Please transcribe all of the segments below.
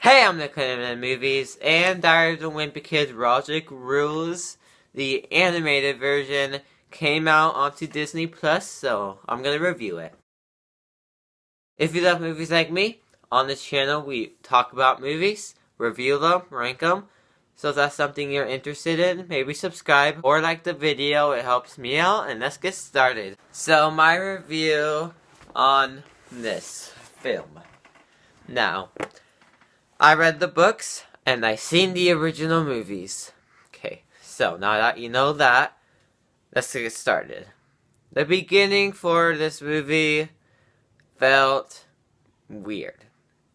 Hey, I'm the King of Movies, and Diary of the Wimpy Kid Rodrick Rules. The animated version came out onto Disney Plus, so I'm gonna review it. If you love movies like me, on this channel we talk about movies, review them, rank them. So if that's something you're interested in, maybe subscribe or like the video, it helps me out, and let's get started. So my review on this film. Now, I read the books, and I seen the original movies. Okay, so now that you know that, let's get started. The beginning for this movie felt weird,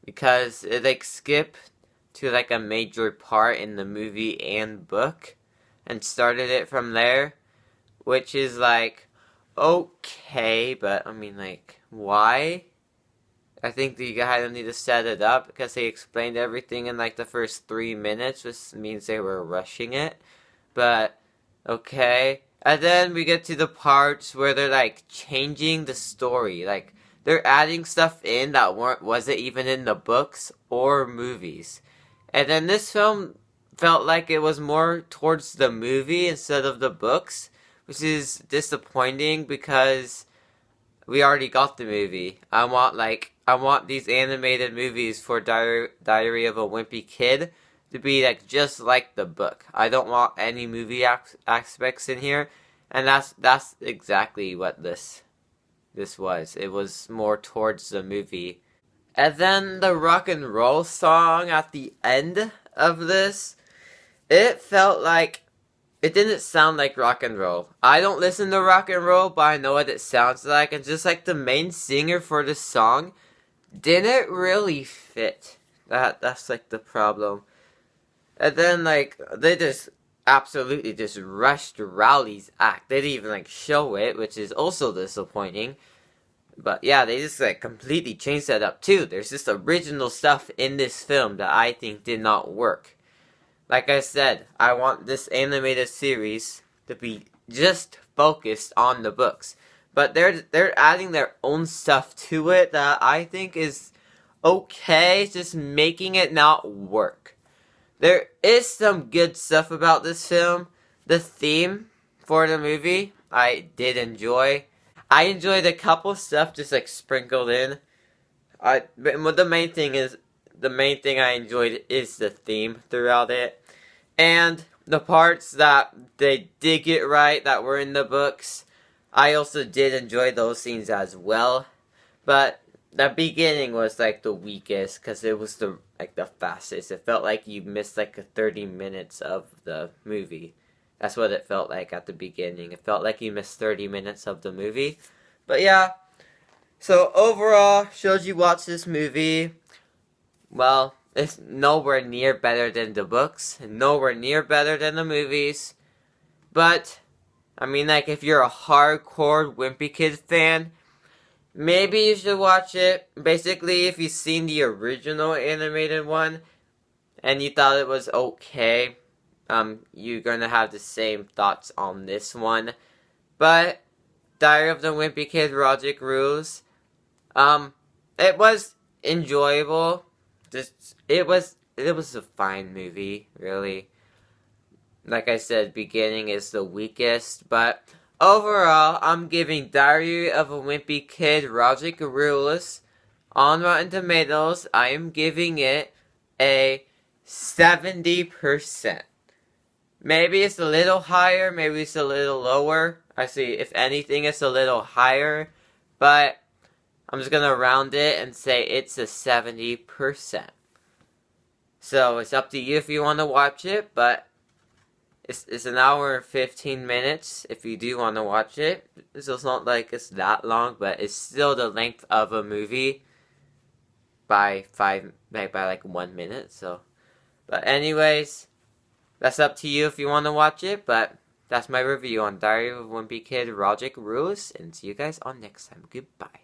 because it skipped to a major part in the movie and book, and started it from there, which is okay, but I mean why? I think you kind of need to set it up because they explained everything in the first 3 minutes, which means they were rushing it. But, okay. And then we get to the parts where they're changing the story. They're adding stuff in that wasn't even in the books or movies. And then this film felt like it was more towards the movie instead of the books, which is disappointing because we already got the movie. I want these animated movies for Diary of a Wimpy Kid to be just like the book. I don't want any movie aspects in here, and that's exactly what this was. It was more towards the movie. And then the rock and roll song at the end of this, it felt like it didn't sound like rock and roll. I don't listen to rock and roll, but I know what it sounds like. And just the main singer for this song didn't really fit. That's the problem. And then they just absolutely just rushed Rowley's act. They didn't even show it, which is also disappointing. But yeah, they just completely changed that up too. There's just original stuff in this film that I think did not work. Like I said, I want this animated series to be just focused on the books. But they're adding their own stuff to it that I think is okay, just making it not work. There is some good stuff about this film. The theme for the movie, I did enjoy. I enjoyed a couple stuff just sprinkled in. But the main thing I enjoyed is the theme throughout it. And the parts that they did get right that were in the books, I also did enjoy those scenes as well. But the beginning was the weakest because it was the fastest. It felt like you missed 30 minutes of the movie. That's what it felt like at the beginning. It felt like you missed 30 minutes of the movie. But yeah, so overall, should you watch this movie? Well, it's nowhere near better than the books, nowhere near better than the movies. But, I mean, if you're a hardcore Wimpy Kid fan, maybe you should watch it. Basically, if you've seen the original animated one, and you thought it was okay, you're gonna have the same thoughts on this one. But, Diary of the Wimpy Kid Rodrick Rules, it was enjoyable. It was a fine movie, really. Like I said, beginning is the weakest, but overall, I'm giving Diary of a Wimpy Kid Rodrick Rules on Rotten Tomatoes. I am giving it a 70%. Maybe it's a little higher, maybe it's a little lower. Actually, if anything, it's a little higher, but I'm just gonna round it and say it's a 70%. So it's up to you if you want to watch it, but it's an hour and 15 minutes if you do want to watch it. So it's not it's that long, but it's still the length of a movie by 1 minute. So, but anyways, that's up to you if you want to watch it, but that's my review on Diary of a Wimpy Kid Rodrick Rules, and see you guys on next time. Goodbye.